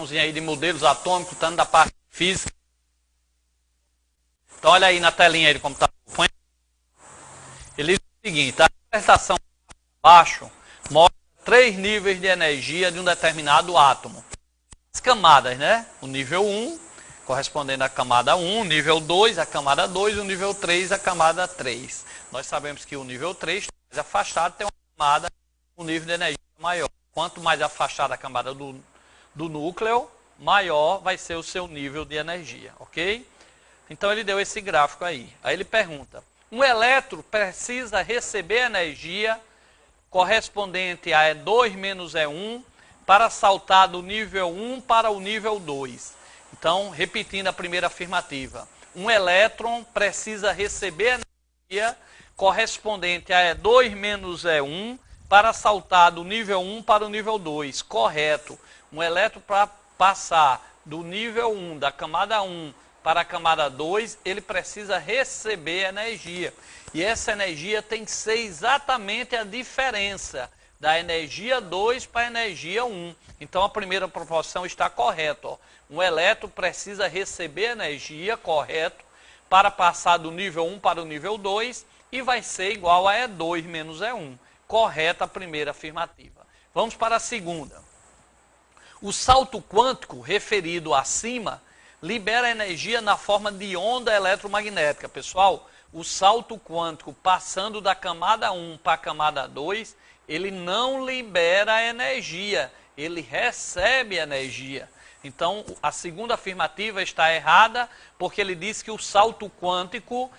questãozinha aí de modelos atômicos, tanto da parte física. Então olha aí na telinha aí do computador. Ele diz o seguinte, a representação abaixo mostra 3 níveis de energia de um determinado átomo. As camadas, né? O nível 1, correspondendo à camada 1, o nível 2, a camada 2, o nível 3, a camada 3. Nós sabemos que o nível 3, mais afastado, tem uma camada, um nível de energia maior. Quanto mais afastada a camada do núcleo, maior vai ser o seu nível de energia, ok? Então ele deu esse gráfico aí. Aí ele pergunta, um elétron precisa receber energia correspondente a E2 menos E1 para saltar do nível 1 para o nível 2. Então, repetindo a primeira afirmativa, um elétron precisa receber energia correspondente a E2 menos E1 para saltar do nível 1 para o nível 2. Correto. Um elétron para passar do nível 1, da camada 1 para a camada 2, ele precisa receber energia. E essa energia tem que ser exatamente a diferença da energia 2 para a energia 1. Então a primeira proporção está correta. Ó. Um elétron precisa receber energia, correto, para passar do nível 1 para o nível 2 e vai ser igual a E2 menos E1. Correta a primeira afirmativa. Vamos para a segunda. O salto quântico referido acima libera energia na forma de onda eletromagnética. Pessoal, o salto quântico passando da camada 1 para a camada 2, ele não libera energia, ele recebe energia. Então, a segunda afirmativa está errada, porque ele diz que o salto quântico,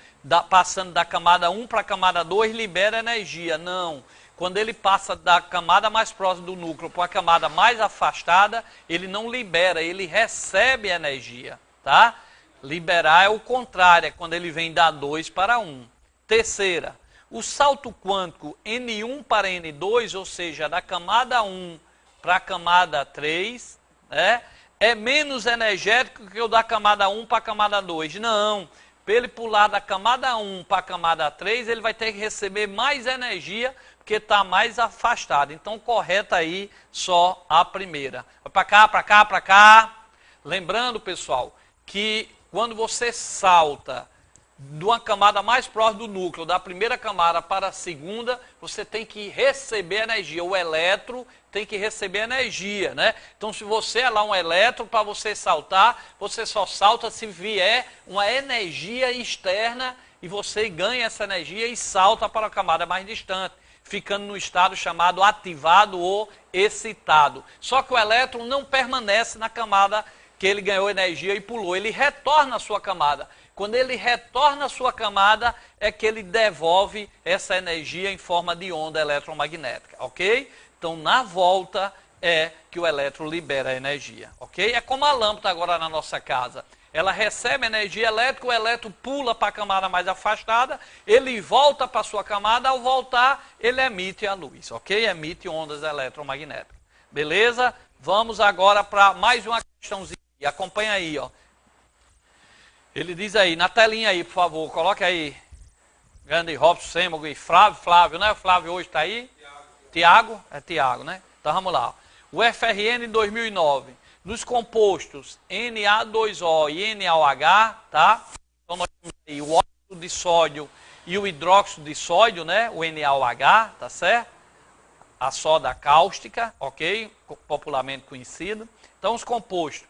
passando da camada 1 para a camada 2, libera energia. Não. Quando ele passa da camada mais próxima do núcleo para a camada mais afastada, ele não libera, ele recebe energia, tá? Liberar é o contrário, é quando ele vem da 2 para 1. Terceira, o salto quântico N1 para N2, ou seja, da camada 1 para a camada 3, né, é menos energético que o da camada 1 para a camada 2. Não, para ele pular da camada 1 para a camada 3, ele vai ter que receber mais energia, porque está mais afastado. Então, correta aí só a primeira. Para cá, para cá, para cá. Lembrando, pessoal, que quando você salta de uma camada mais próxima do núcleo, da primeira camada para a segunda, você tem que receber energia. O elétron tem que receber energia, né? Então, se você é lá um elétron, para você saltar, você só salta se vier uma energia externa e você ganha essa energia e salta para a camada mais distante, ficando no estado chamado ativado ou excitado. Só que o elétron não permanece na camada que ele ganhou energia e pulou, ele retorna à sua camada. Quando ele retorna à sua camada, é que ele devolve essa energia em forma de onda eletromagnética, ok? Então, na volta é que o elétron libera energia, ok? É como a lâmpada agora na nossa casa. Ela recebe energia elétrica, o elétron pula para a camada mais afastada, ele volta para a sua camada, ao voltar, ele emite a luz, ok? Emite ondas eletromagnéticas. Beleza? Vamos agora para mais uma questãozinha. Acompanha aí, ó. Ele diz aí, na telinha aí, por favor, coloque aí. Grande Robson, Sêmogo e Flávio, né? O Flávio hoje está aí? Tiago? É Tiago, né? Então vamos lá. O FRN 2009. Dos compostos Na2O e NaOH, tá? Então nós temos aí o óxido de sódio e o hidróxido de sódio, né? O NaOH, tá certo? A soda cáustica, ok? Popularmente conhecido. Então os compostos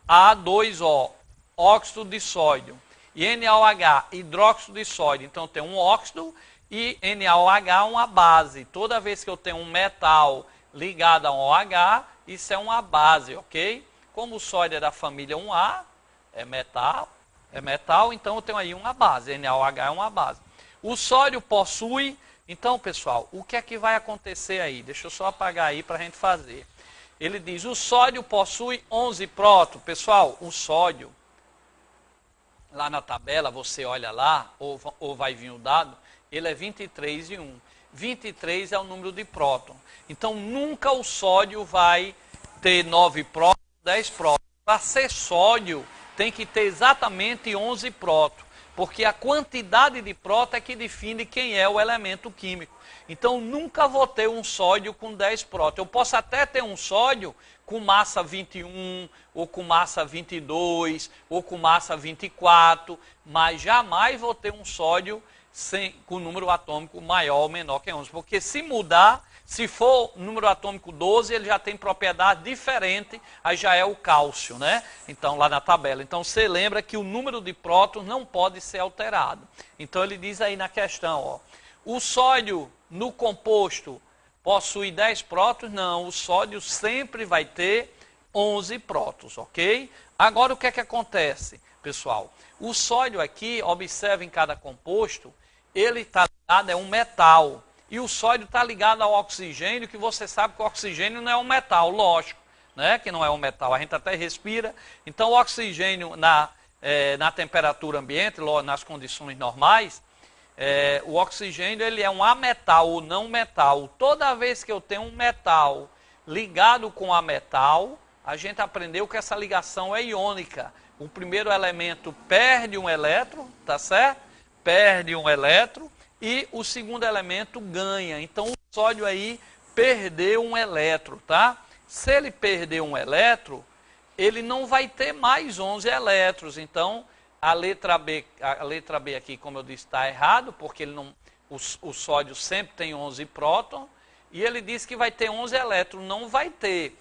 Na2O, óxido de sódio, e NaOH, hidróxido de sódio. Então tem um óxido e NaOH uma base. Toda vez que eu tenho um metal ligado a um OH, isso é uma base, ok? Como o sódio é da família 1A, é metal, então eu tenho aí uma base, NaOH é uma base. O sódio possui, então pessoal, o que é que vai acontecer aí? Deixa eu só apagar aí para a gente fazer. Ele diz, o sódio possui 11 prótons. Pessoal, o sódio, lá na tabela, você olha lá, ou vai vir o dado, ele é 23 e 1. 23 é o número de prótons. Então, nunca o sódio vai ter 9 prótons, 10 prótons. Para ser sódio, tem que ter exatamente 11 prótons. Porque a quantidade de próton é que define quem é o elemento químico. Então, nunca vou ter um sódio com 10 prótons. Eu posso até ter um sódio com massa 21, ou com massa 22, ou com massa 24, mas jamais vou ter um sódio com número atômico maior ou menor que 11. Porque se mudar, se for número atômico 12, ele já tem propriedade diferente, aí já é o cálcio, né? Então, lá na tabela. Então, você lembra que o número de prótons não pode ser alterado. Então, ele diz aí na questão, ó, o sódio no composto possui 10 prótons? Não, o sódio sempre vai ter 11 prótons, ok? Agora, o que é que acontece, pessoal? O sódio aqui, observe em cada composto, ele está ligado, é um metal. E o sódio está ligado ao oxigênio, que você sabe que o oxigênio não é um metal, lógico, né? Que não é um metal, a gente até respira. Então, o oxigênio na temperatura ambiente, nas condições normais, o oxigênio ele é um ametal ou não metal. Toda vez que eu tenho um metal ligado com a metal, a gente aprendeu que essa ligação é iônica. O primeiro elemento perde um elétron, tá certo? Perde um elétron. E o segundo elemento ganha. Então, o sódio aí perdeu um elétron, tá? Se ele perder um elétron, ele não vai ter mais 11 elétrons. Então, a letra B aqui, como eu disse, está errado, porque ele não, o sódio sempre tem 11 prótons. E ele diz que vai ter 11 elétrons. Não vai ter.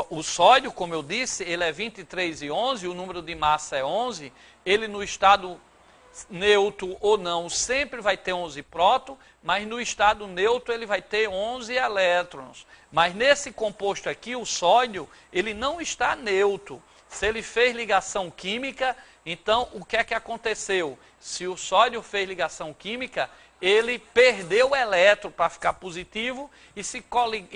O sódio, como eu disse, ele é 23 e 11, o número de massa é 11. Ele no estado neutro ou não, sempre vai ter 11 prótons, mas no estado neutro ele vai ter 11 elétrons. Mas nesse composto aqui, o sódio, ele não está neutro. Se ele fez ligação química, então o que é que aconteceu? Se o sódio fez ligação química, ele perdeu o elétron para ficar positivo e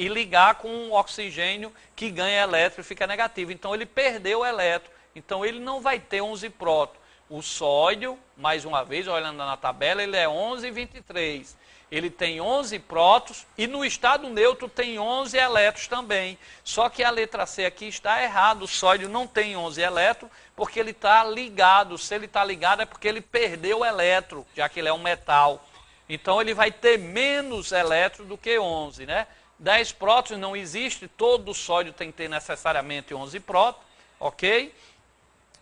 ligar com o oxigênio que ganha elétron e fica negativo. Então ele perdeu o elétron. Então ele não vai ter 11 prótons. O sódio, mais uma vez, olhando na tabela, ele é 11,23. Ele tem 11 prótons e no estado neutro tem 11 elétrons também. Só que a letra C aqui está errada. O sódio não tem 11 elétrons porque ele está ligado. Se ele está ligado é porque ele perdeu o elétron, já que ele é um metal. Então ele vai ter menos elétrons do que 11, né? 10 prótons não existe, todo sódio tem que ter necessariamente 11 prótons, ok?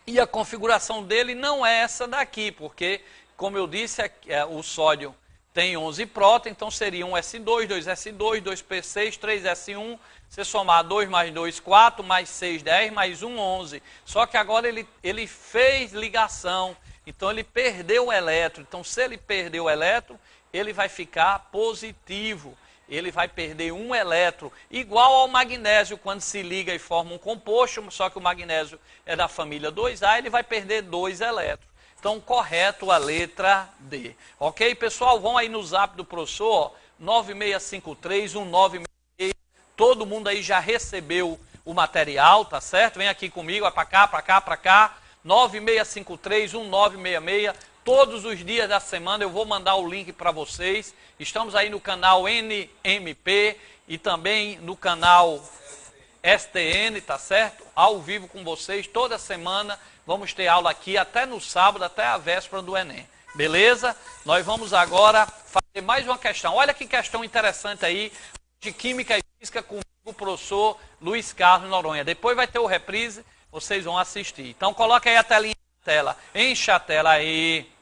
E a configuração dele não é essa daqui, porque, como eu disse, o sódio tem 11 prótons, então seria 1s2, 2s2, 2p6, 3s1, você somar 2 mais 2, 4, mais 6, 10, mais 1, 11. Só que agora ele fez ligação, então ele perdeu o elétron. Então, se ele perdeu o elétron, ele vai ficar positivo. Ele vai perder um elétron, igual ao magnésio, quando se liga e forma um composto, só que o magnésio é da família 2A, ele vai perder 2 elétrons. Então, correto a letra D. Ok, pessoal? Vão aí no zap do professor, 9653-1966. Todo mundo aí já recebeu o material, tá certo? Vem aqui comigo, vai para cá, para cá, para cá. 9653-1966. Todos os dias da semana eu vou mandar o link para vocês. Estamos aí no canal NMP e também no canal STN, tá certo? Ao vivo com vocês, toda semana vamos ter aula aqui, até no sábado, até a véspera do Enem. Beleza? Nós vamos agora fazer mais uma questão. Olha que questão interessante aí, de Química e Física comigo, o professor Luiz Carlos Noronha. Depois vai ter o reprise, vocês vão assistir. Então coloca aí a telinha na tela, encha a tela aí.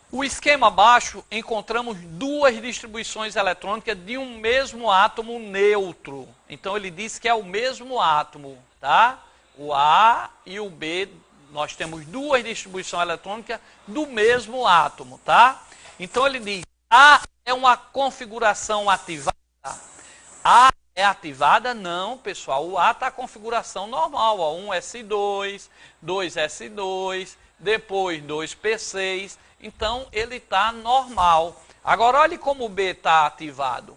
O esquema abaixo, encontramos duas distribuições eletrônicas de um mesmo átomo neutro. Então ele diz que é o mesmo átomo, tá? O A e o B, nós temos duas distribuições eletrônicas do mesmo átomo, tá? Então ele diz, A é uma configuração ativada. A é ativada? Não, pessoal. O A está a configuração normal, ó, 1s2, 2s2, depois 2p6. Então, ele está normal. Agora, olhe como o B está ativado.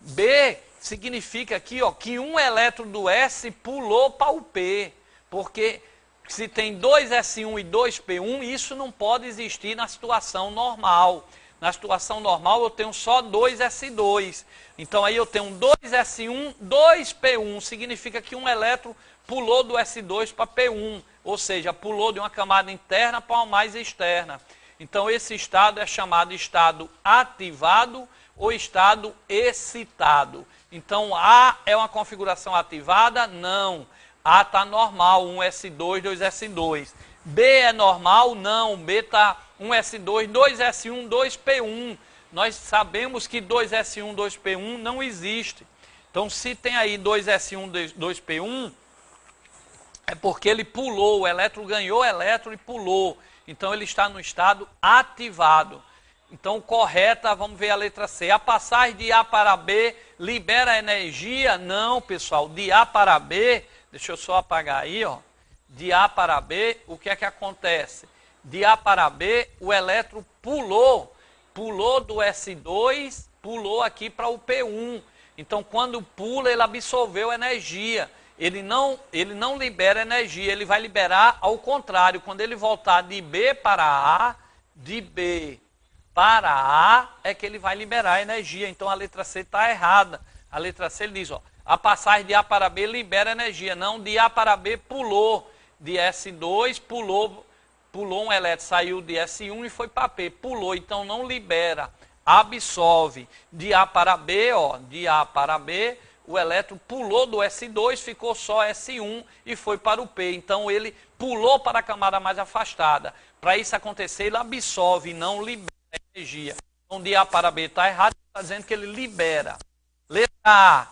B significa aqui, ó, que um elétron do S pulou para o P. Porque se tem 2S1 e 2P1, isso não pode existir na situação normal. Na situação normal, eu tenho só 2S2. Então, aí eu tenho 2S1, 2P1. Significa que um elétron pulou do S2 para P1, ou seja, pulou de uma camada interna para uma mais externa. Então, esse estado é chamado estado ativado ou estado excitado. Então, A é uma configuração ativada? Não. A está normal, 1S2, 2S2. B é normal? Não. B está 1S2, 2S1, 2P1. Nós sabemos que 2S1, 2P1 não existe. Então, se tem aí 2S1, 2P1, é porque ele pulou, o elétron ganhou elétron e pulou. Então, ele está no estado ativado. Então, correta, vamos ver a letra C. A passagem de A para B libera energia? Não, pessoal. De A para B, deixa eu só apagar aí, ó. De A para B, o que é que acontece? De A para B, o elétron pulou do S2, pulou aqui para o P1. Então, quando pula, ele absorveu energia. Ele não libera energia, ele vai liberar ao contrário. Quando ele voltar de B para A, de B para A, é que ele vai liberar energia. Então, a letra C está errada. A letra C ele diz, ó, a passagem de A para B libera energia. Não, de A para B pulou. De S2, pulou um elétron, saiu de S1 e foi para P. Pulou, então não libera, absorve. De A para B, ó, de A para B, o elétron pulou do S2, ficou só S1 e foi para o P. Então ele pulou para a camada mais afastada. Para isso acontecer, ele absorve e não libera energia. Então de A para B está errado, está dizendo que ele libera. Letra A.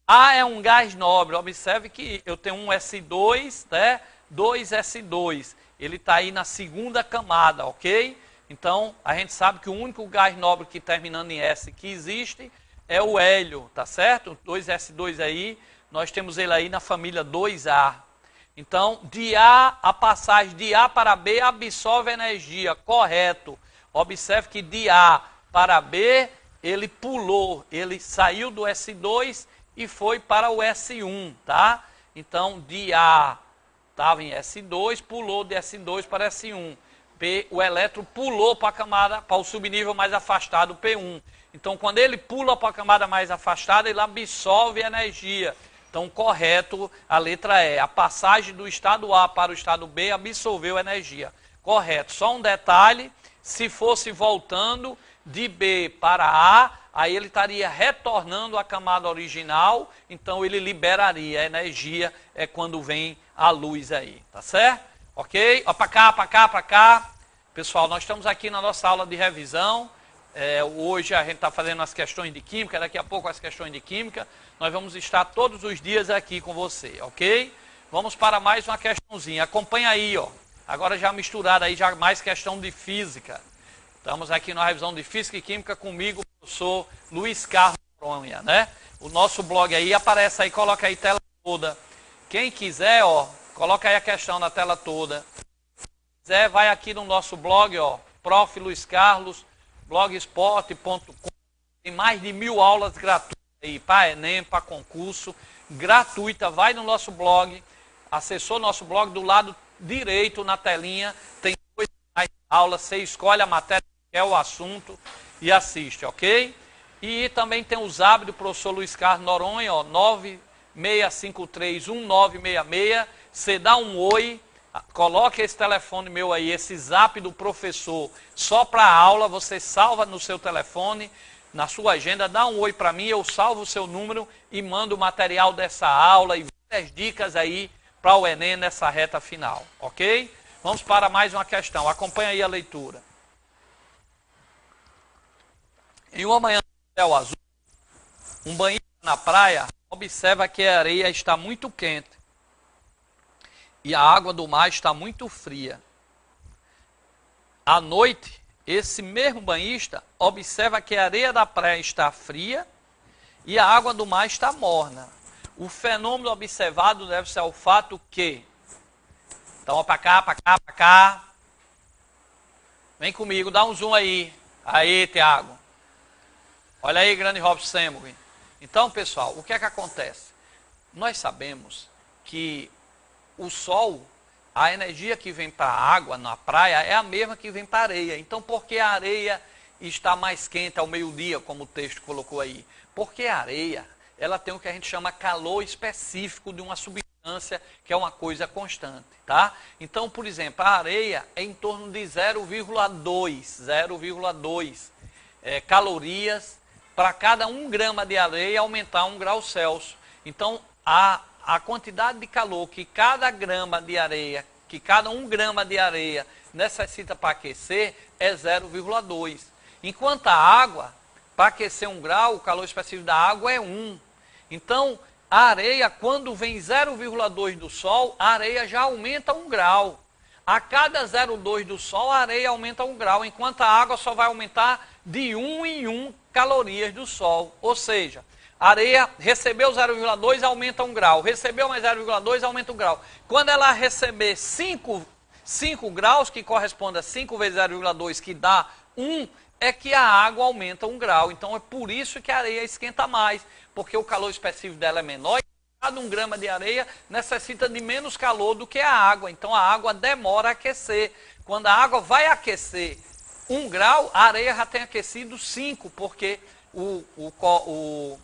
A é um gás nobre. Observe que eu tenho um S2, né? 2S2. Ele está aí na segunda camada, ok? Então, a gente sabe que o único gás nobre que terminando em S que existe é o hélio, tá certo? 2S2 aí, nós temos ele aí na família 2A. Então, de A, a passagem de A para B absorve energia, correto. Observe que de A para B, ele pulou, ele saiu do S2 e foi para o S1, tá? Então, de A estava em S2, pulou de S2 para S1. P, o elétron pulou para a camada, para o subnível mais afastado, P1. Então, quando ele pula para a camada mais afastada, ele absorve energia. Então, correto, a letra E. A passagem do estado A para o estado B absorveu energia. Correto. Só um detalhe, se fosse voltando de B para A, aí ele estaria retornando à camada original, então ele liberaria energia, é quando vem a luz aí, tá certo? Ok? Ó, para cá, para cá, para cá. Pessoal, nós estamos aqui na nossa aula de revisão. Hoje a gente está fazendo as questões de química, daqui a pouco as questões de química. Nós vamos estar todos os dias aqui com você, ok? Vamos para mais uma questãozinha. Acompanha aí, ó. Agora já misturado aí, já mais questão de física. Estamos aqui na revisão de Física e Química comigo, professor Luiz Carlos Noronha, né? O nosso blog aí aparece aí, coloca aí tela toda. Quem quiser, ó, coloca aí a questão na tela toda. Se quiser, vai aqui no nosso blog, ó, Prof. Luiz Carlos, blogspot.com. Tem mais de 1000 aulas gratuitas aí, para Enem, para concurso, gratuita. Vai no nosso blog, acessou nosso blog, do lado direito na telinha, tem aulas, você escolhe a matéria que é o assunto e assiste, ok? E também tem o zap do professor Luiz Carlos Noronha, ó, 96531966. Você dá um oi, coloque esse telefone meu aí, esse zap do professor, só para a aula, você salva no seu telefone, na sua agenda, dá um oi para mim, eu salvo o seu número e mando o material dessa aula e várias dicas aí para o Enem nessa reta final, ok? Vamos para mais uma questão. Acompanha aí a leitura. Em uma manhã de céu azul, um banhista na praia observa que a areia está muito quente e a água do mar está muito fria. À noite, esse mesmo banhista observa que a areia da praia está fria e a água do mar está morna. O fenômeno observado deve-se ao fato que... Então, para cá, para cá, para cá. Vem comigo, dá um zoom aí. Aí, Tiago. Olha aí, grande Robson Semog. Então, pessoal, o que é que acontece? Nós sabemos que o sol, a energia que vem para a água na praia é a mesma que vem para a areia. Então, por que a areia está mais quente ao meio-dia, como o texto colocou aí? Porque a areia, ela tem o que a gente chama calor específico de uma substância que é uma coisa constante, tá? Então, por exemplo, a areia é em torno de 0,2 calorias para cada 1 grama de areia aumentar 1 grau Celsius. Então, a quantidade de calor que cada 1 grama de areia necessita para aquecer é 0,2. Enquanto a água, para aquecer 1 grau, o calor específico da água é 1. Então, a areia, quando vem 0,2 do Sol, a areia já aumenta 1 grau. A cada 0,2 do Sol, a areia aumenta 1 grau, enquanto a água só vai aumentar de 1 em 1 calorias do Sol. Ou seja, a areia recebeu 0,2, aumenta 1 grau. Recebeu mais 0,2, aumenta 1 grau. Quando ela receber 5 graus, que corresponde a 5 vezes 0,2, que dá 1, é que a água aumenta 1 grau. Então, é por isso que a areia esquenta mais, porque o calor específico dela é menor e cada 1 grama de areia necessita de menos calor do que a água. Então, a água demora a aquecer. Quando a água vai aquecer 1 grau, a areia já tem aquecido 5, porque o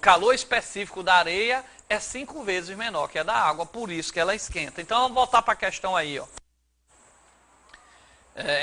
calor específico da areia é 5 vezes menor que a da água, por isso que ela esquenta. Então, vamos voltar para a questão aí, ó.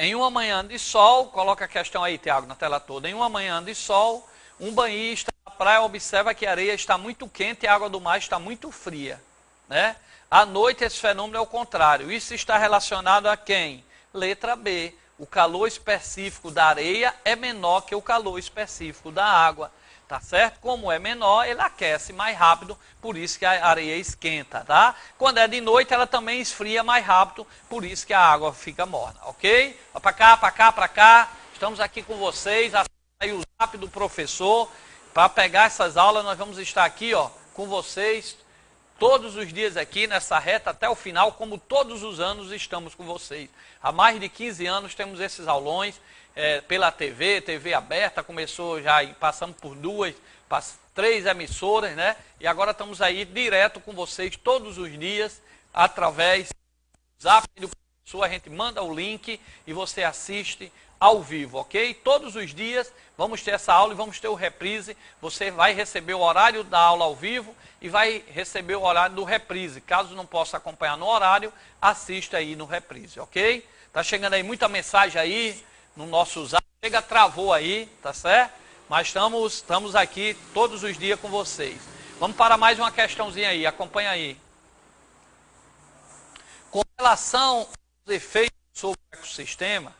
Em uma manhã de sol, coloca a questão aí, Tiago, na tela toda. Em uma manhã de sol, um banhista na praia observa que a areia está muito quente e a água do mar está muito fria, né? À noite, esse fenômeno é o contrário. Isso está relacionado a quem? Letra B. O calor específico da areia é menor que o calor específico da água. Tá certo? Como é menor, ele aquece mais rápido, por isso que a areia esquenta, tá? Quando é de noite, ela também esfria mais rápido, por isso que a água fica morna, ok? Para cá, para cá, para cá. Estamos aqui com vocês. Aí o zap do professor. Para pegar essas aulas, nós vamos estar aqui, ó, com vocês todos os dias aqui nessa reta até o final, como todos os anos estamos com vocês. Há mais de 15 anos temos esses aulões. Pela TV aberta, começou já, passamos por 3 emissoras, né? E agora estamos aí direto com vocês todos os dias, através do zap do professor, a gente manda o link e você assiste ao vivo, ok? Todos os dias vamos ter essa aula e vamos ter o reprise, você vai receber o horário da aula ao vivo e vai receber o horário do reprise. Caso não possa acompanhar no horário, assista aí no reprise, ok? Tá chegando aí muita mensagem aí no nosso zap, chega, travou aí, tá certo? Mas estamos aqui todos os dias com vocês. Vamos para mais uma questãozinha aí, acompanha aí. Com relação aos efeitos sobre o ecossistema,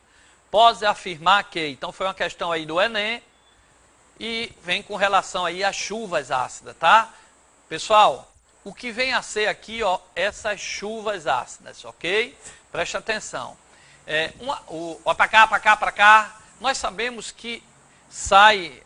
pode afirmar que, então foi uma questão aí do Enem, e vem com relação aí às chuvas ácidas, tá? Pessoal, o que vem a ser aqui, ó, essas chuvas ácidas, ok? Presta atenção. Para cá, para cá, para cá, nós sabemos que sai,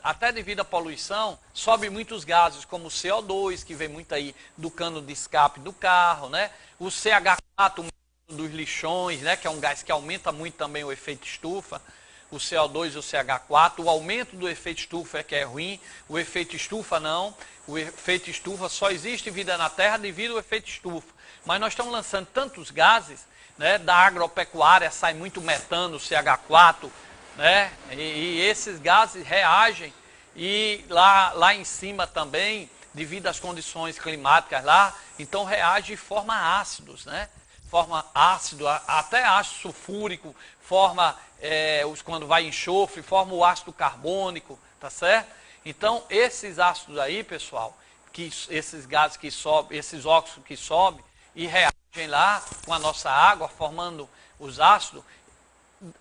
até devido à poluição, sobe muitos gases, como o CO2, que vem muito aí do cano de escape do carro, né? O CH4 dos lixões, né? Que é um gás que aumenta muito também o efeito estufa. O CO2 e o CH4, o aumento do efeito estufa é que é ruim, o efeito estufa não. O efeito estufa, só existe vida na Terra devido ao efeito estufa. Mas nós estamos lançando tantos gases, né, da agropecuária, sai muito metano, CH4, né, e esses gases reagem, e lá em cima também, devido às condições climáticas lá, então reage de forma ácidos, né, forma ácido, até ácido sulfúrico, forma, quando vai enxofre, forma o ácido carbônico, tá certo? Então, esses ácidos aí, pessoal, esses gases que sobem, esses óxidos que sobem e reagem lá com a nossa água, formando os ácidos,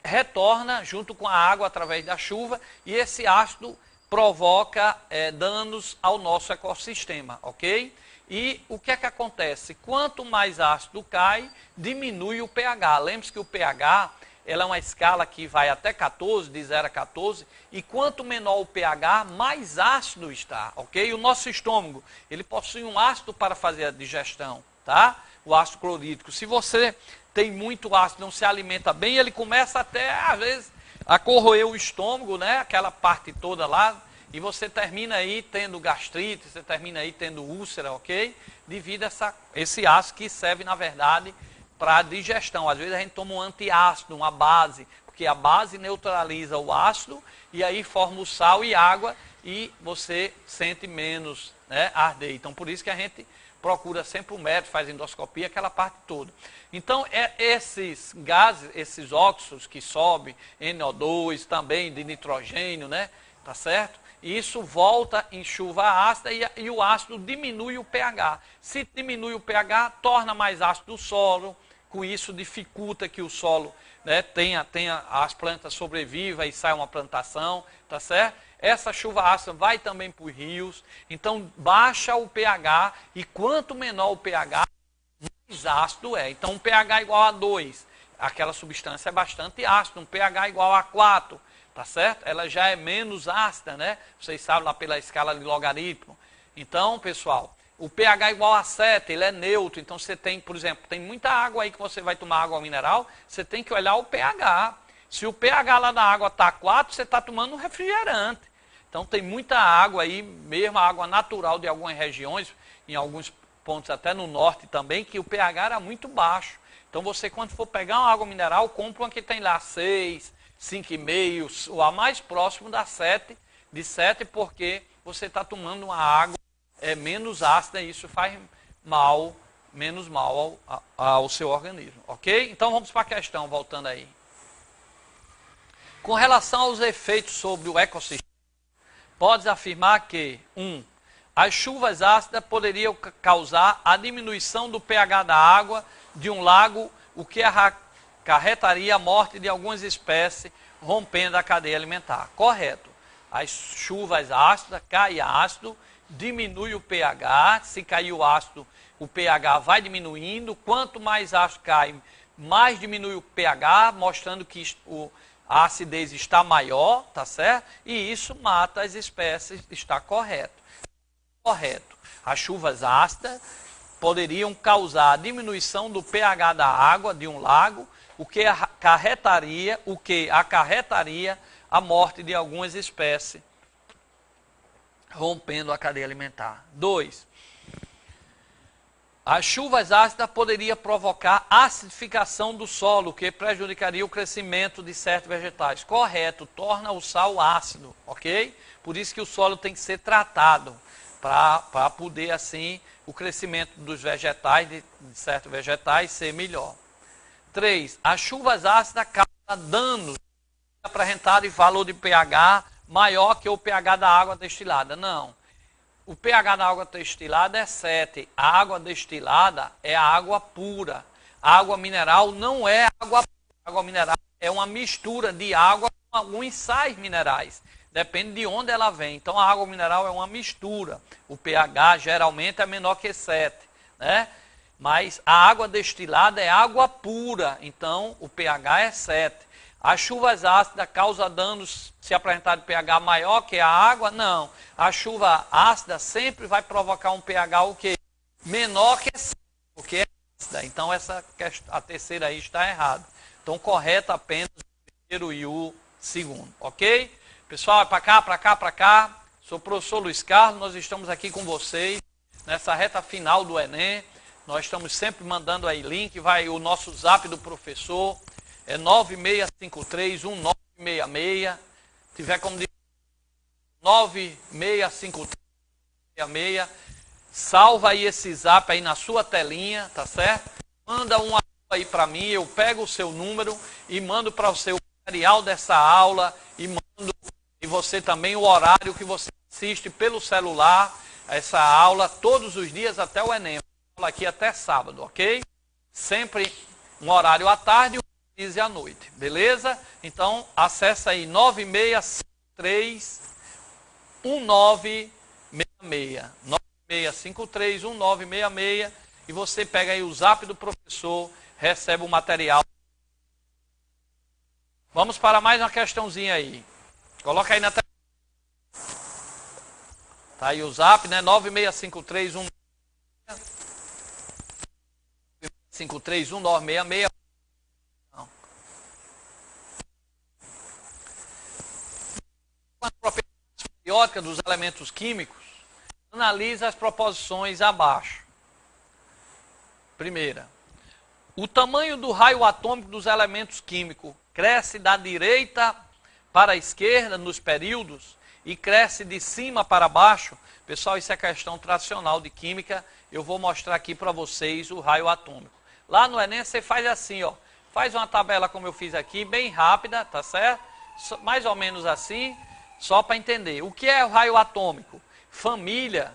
retorna junto com a água através da chuva, e esse ácido provoca danos ao nosso ecossistema, ok? E o que é que acontece? Quanto mais ácido cai, diminui o pH. Lembre-se que o pH ela é uma escala que vai até 14, de 0 a 14, e quanto menor o pH, mais ácido está, ok? O nosso estômago, ele possui um ácido para fazer a digestão, tá? O ácido clorídrico. Se você tem muito ácido, não se alimenta bem, ele começa até, às vezes, a corroer o estômago, né? Aquela parte toda lá, e você termina aí tendo gastrite, você termina aí tendo úlcera, ok? Devido a esse ácido que serve, na verdade, para a digestão. Às vezes a gente toma um antiácido, uma base, porque a base neutraliza o ácido, e aí forma o sal e água, e você sente menos, né, arder. Então, por isso que a gente procura sempre o médico, faz endoscopia, aquela parte toda. Então, esses gases, esses óxidos que sobem, NO2, também de nitrogênio, né, tá certo? Isso volta em chuva ácida e o ácido diminui o pH. Se diminui o pH, torna mais ácido o solo, com isso dificulta que o solo, né, as plantas sobrevivam e saia uma plantação, tá certo? Essa chuva ácida vai também para os rios, então baixa o pH e quanto menor o pH, mais ácido é. Então um pH igual a 2, aquela substância é bastante ácida, um pH igual a 4, tá certo? Ela já é menos ácida, né? Vocês sabem lá pela escala de logaritmo. Então, pessoal, o pH igual a 7, ele é neutro. Então você tem, por exemplo, tem muita água aí que você vai tomar água mineral, você tem que olhar o pH. Se o pH lá da água está 4, você está tomando um refrigerante. Então tem muita água aí, mesmo a água natural de algumas regiões, em alguns pontos até no norte também, que o pH era muito baixo. Então você, quando for pegar uma água mineral, compra uma que tem lá 6, 5,5, ou a mais próximo da 7, de 7, porque você está tomando uma água menos ácida e isso faz menos mal ao seu organismo, ok? Então vamos para a questão, voltando aí. Com relação aos efeitos sobre o ecossistema, pode afirmar que, 1. As chuvas ácidas poderiam causar a diminuição do pH da água de um lago, o que acarretaria a morte de algumas espécies, rompendo a cadeia alimentar. Correto. As chuvas ácidas, cai ácido, diminui o pH. Se cair o ácido, o pH vai diminuindo. Quanto mais ácido cai, mais diminui o pH, mostrando que a acidez está maior, tá certo? E isso mata as espécies, está correto. Correto. As chuvas ácidas poderiam causar a diminuição do pH da água de um lago, o que acarretaria a morte de algumas espécies, rompendo a cadeia alimentar. 2. As chuvas ácidas poderiam provocar acidificação do solo, que prejudicaria o crescimento de certos vegetais. Correto, torna o sal ácido, ok? Por isso que o solo tem que ser tratado, para poder, assim, o crescimento dos vegetais, de certos vegetais, ser melhor. 3. As chuvas ácidas causam danos apresentados em valor de pH maior que o pH da água destilada. Não. O pH da água destilada é 7. A água destilada é a água pura. A água mineral não é água pura. A água mineral é uma mistura de água com alguns sais minerais. Depende de onde ela vem. Então a água mineral é uma mistura. O pH geralmente é menor que 7. Né? Mas a água destilada é água pura. Então o pH é 7. As chuvas ácidas causam danos se apresentar de pH maior que a água? Não. A chuva ácida sempre vai provocar um pH o quê? Menor que 7, porque é ácida. Então a terceira aí está errada. Então correto apenas o primeiro e o segundo, ok? Pessoal, para cá, para cá, para cá. Sou o professor Luiz Carlos, nós estamos aqui com vocês nessa reta final do Enem. Nós estamos sempre mandando aí link, vai o nosso zap do professor, é 96531966. Tiver como dizer 965366. Salva aí esse zap aí na sua telinha, tá certo? Manda um aí para mim, eu pego o seu número e mando para o seu material dessa aula e mando e você também o horário que você assiste pelo celular essa aula todos os dias até o Enem. Aula aqui até sábado, ok? Sempre um horário à tarde e um horário à noite, beleza? Então acessa aí 96531966. 96531966 e você pega aí o zap do professor, recebe o material. Vamos para mais uma questãozinha aí. Coloca aí na tela. Tá aí o zap, né? 96531966. Não. As propriedades periódicas dos elementos químicos, analisa as proposições abaixo. Primeira. O tamanho do raio atômico dos elementos químicos cresce da direita para a esquerda nos períodos e cresce de cima para baixo, pessoal, isso é questão tradicional de química. Eu vou mostrar aqui para vocês o raio atômico. Lá no Enem você faz assim, ó, faz uma tabela como eu fiz aqui, bem rápida, tá certo? Mais ou menos assim, só para entender. O que é o raio atômico? Família,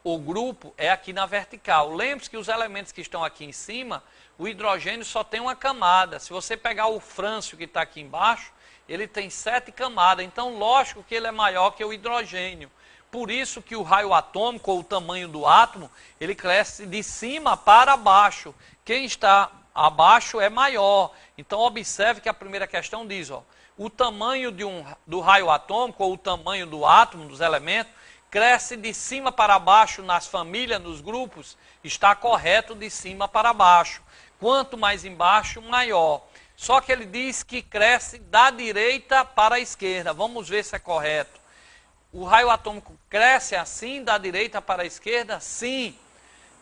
o grupo é aqui na vertical. Lembre-se que os elementos que estão aqui em cima, o hidrogênio só tem uma camada. Se você pegar o frâncio que está aqui embaixo, ele tem 7 camadas. Então, lógico que ele é maior que o hidrogênio. Por isso que o raio atômico, ou o tamanho do átomo, ele cresce de cima para baixo. Quem está abaixo é maior. Então, observe que a primeira questão diz, ó, o tamanho do raio atômico, ou o tamanho do átomo, dos elementos, cresce de cima para baixo nas famílias, nos grupos, está correto de cima para baixo. Quanto mais embaixo, maior. Só que ele diz que cresce da direita para a esquerda. Vamos ver se é correto. O raio atômico cresce assim, da direita para a esquerda? Sim.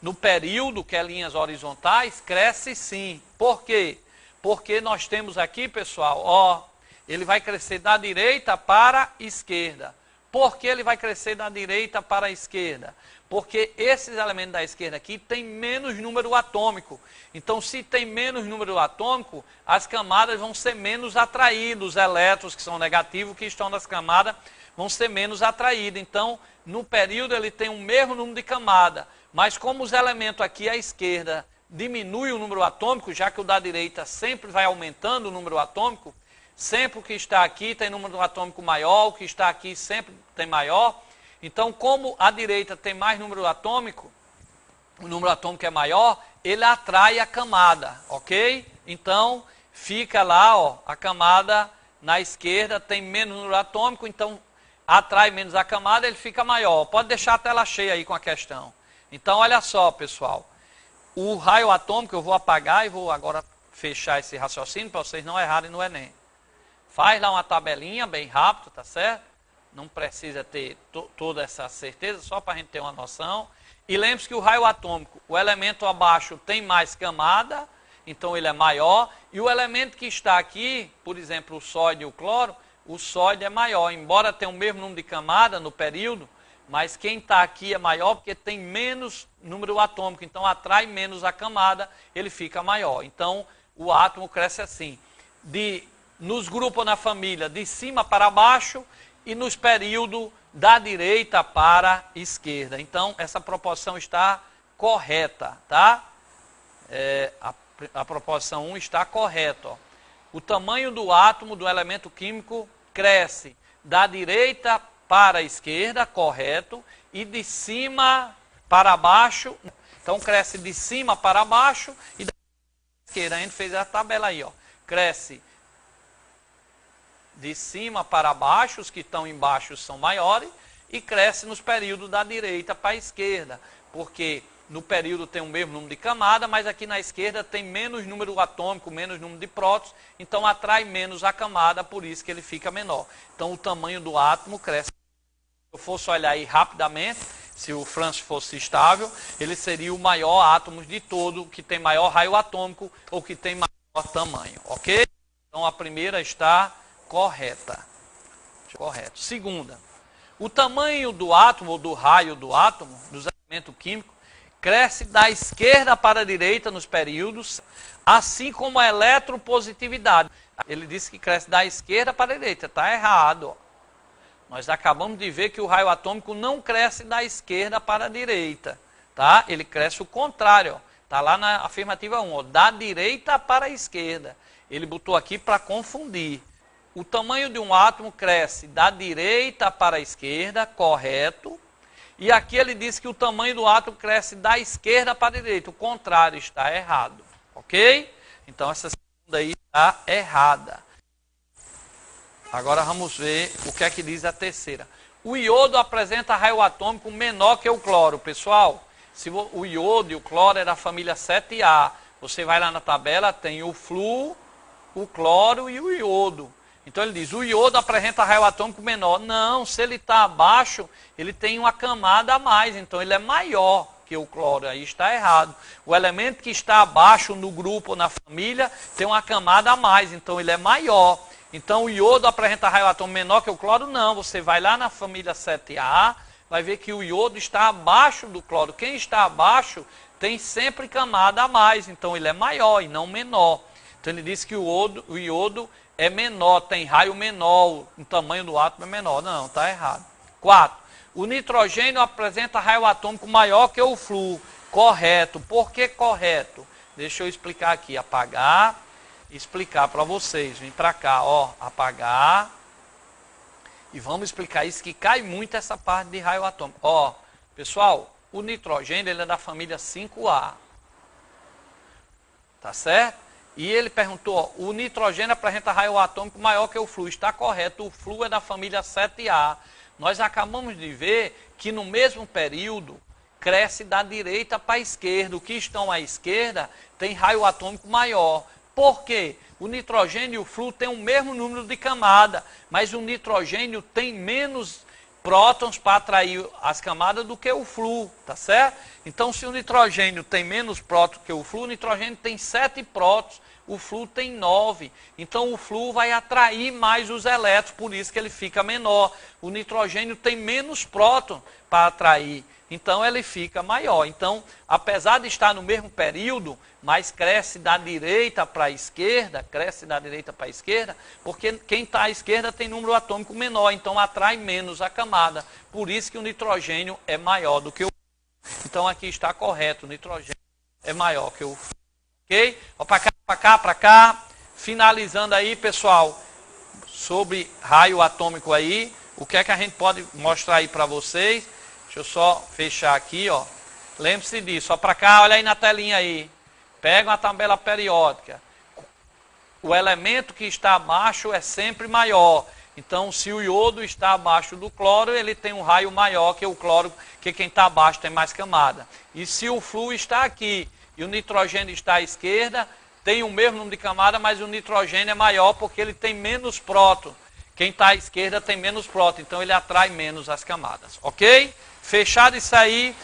No período, que é linhas horizontais, cresce sim. Por quê? Porque nós temos aqui, pessoal, ó, ele vai crescer da direita para a esquerda. Por que ele vai crescer da direita para a esquerda? Porque esses elementos da esquerda aqui têm menos número atômico. Então, se tem menos número atômico, as camadas vão ser menos atraídas. Os elétrons que são negativos, que estão nas camadas, vão ser menos atraídos. Então, no período, ele tem o mesmo número de camada. Mas como os elementos aqui à esquerda diminuem o número atômico, já que o da direita sempre vai aumentando o número atômico, sempre o que está aqui tem número atômico maior, o que está aqui sempre tem maior. Então, como a direita tem mais número atômico, o número atômico é maior, ele atrai a camada, ok? Então, fica lá, ó, a camada na esquerda tem menos número atômico, então atrai menos a camada, ele fica maior. Pode deixar a tela cheia aí com a questão. Então, olha só, pessoal. O raio atômico, eu vou apagar e vou agora fechar esse raciocínio para vocês não errarem no Enem. Faz lá uma tabelinha bem rápido, tá certo? Não precisa ter toda essa certeza, só para a gente ter uma noção. E lembre-se que o raio atômico, o elemento abaixo tem mais camada, então ele é maior. E o elemento que está aqui, por exemplo, o sódio e o cloro, o sódio é maior. Embora tenha o mesmo número de camada no período, mas quem está aqui é maior porque tem menos número atômico. Então atrai menos a camada, ele fica maior. Então o átomo cresce assim. Nos grupos na família, de cima para baixo, e nos períodos da direita para a esquerda. Então, essa proporção está correta, tá? A proporção 1 está correta. Ó. O tamanho do átomo do elemento químico cresce da direita para a esquerda, correto, e de cima para baixo. Então, cresce de cima para baixo e da esquerda. A gente fez a tabela aí, ó. Cresce de cima para baixo, os que estão embaixo são maiores, e cresce nos períodos da direita para a esquerda, porque no período tem o mesmo número de camada, mas aqui na esquerda tem menos número atômico, menos número de prótons, então atrai menos a camada, por isso que ele fica menor. Então o tamanho do átomo cresce. Se eu fosse olhar aí rapidamente, se o frâncio fosse estável, ele seria o maior átomo de todo, que tem maior raio atômico, ou que tem maior tamanho, ok? Então a primeira está correta. Correto. Segunda, o tamanho do átomo, ou do raio do átomo, dos elementos químicos, cresce da esquerda para a direita nos períodos, assim como a eletropositividade. Ele disse que cresce da esquerda para a direita. Está errado. Ó. Nós acabamos de ver que o raio atômico não cresce da esquerda para a direita. Tá? Ele cresce o contrário. Está lá na afirmativa 1. Ó, da direita para a esquerda. Ele botou aqui para confundir. O tamanho de um átomo cresce da direita para a esquerda, correto. E aqui ele diz que o tamanho do átomo cresce da esquerda para a direita. O contrário está errado. Ok? Então essa segunda aí está errada. Agora vamos ver o que é que diz a terceira. O iodo apresenta raio atômico menor que o cloro. Pessoal, se o iodo e o cloro é da família 7A. Você vai lá na tabela, tem o flúor, o cloro e o iodo. Então ele diz, o iodo apresenta raio atômico menor. Não, se ele está abaixo, ele tem uma camada a mais, então ele é maior que o cloro, aí está errado. O elemento que está abaixo no grupo ou na família tem uma camada a mais, então ele é maior. Então o iodo apresenta raio atômico menor que o cloro? Não, você vai lá na família 7A, vai ver que o iodo está abaixo do cloro. Quem está abaixo tem sempre camada a mais, então ele é maior e não menor. Então ele diz que o iodo é menor, tem raio menor, o tamanho do átomo é menor. Não, está errado. 4. O nitrogênio apresenta raio atômico maior que o flúor. Correto. Por que correto? Deixa eu explicar aqui. Apagar, explicar para vocês. Vem para cá, ó, apagar. E vamos explicar isso, que cai muito essa parte de raio atômico. Ó, pessoal, o nitrogênio ele é da família 5A. Tá certo? E ele perguntou, ó, o nitrogênio apresenta raio atômico maior que o flúor. Está correto, o flúor é da família 7A. Nós acabamos de ver que no mesmo período cresce da direita para a esquerda. O que estão à esquerda tem raio atômico maior. Por quê? O nitrogênio e o flúor têm o mesmo número de camada, mas o nitrogênio tem menos prótons para atrair as camadas do que o flúor, tá certo? Então, se o nitrogênio tem menos prótons que o flúor, o nitrogênio tem 7 prótons, o flúor tem 9. Então, o flúor vai atrair mais os elétrons, por isso que ele fica menor. O nitrogênio tem menos prótons para atrair, então ele fica maior. Então, apesar de estar no mesmo período, mas cresce da direita para a esquerda, porque quem está à esquerda tem número atômico menor, então atrai menos a camada. Por isso que o nitrogênio é maior do que o flúor. Então aqui está correto, o nitrogênio é maior que o flúor. Ok? Ó, para cá. Finalizando aí, pessoal, sobre raio atômico aí, o que é que a gente pode mostrar aí para vocês? Deixa eu só fechar aqui, ó. Lembre-se disso. Ó, para cá, olha aí na telinha aí. Pega uma tabela periódica. O elemento que está abaixo é sempre maior. Então, se o iodo está abaixo do cloro, ele tem um raio maior que o cloro, que quem está abaixo tem mais camada. E se o flúor está aqui e o nitrogênio está à esquerda, tem o mesmo número de camada, mas o nitrogênio é maior porque ele tem menos próton. Quem está à esquerda tem menos próton, então ele atrai menos as camadas. Ok? Fechado isso aí.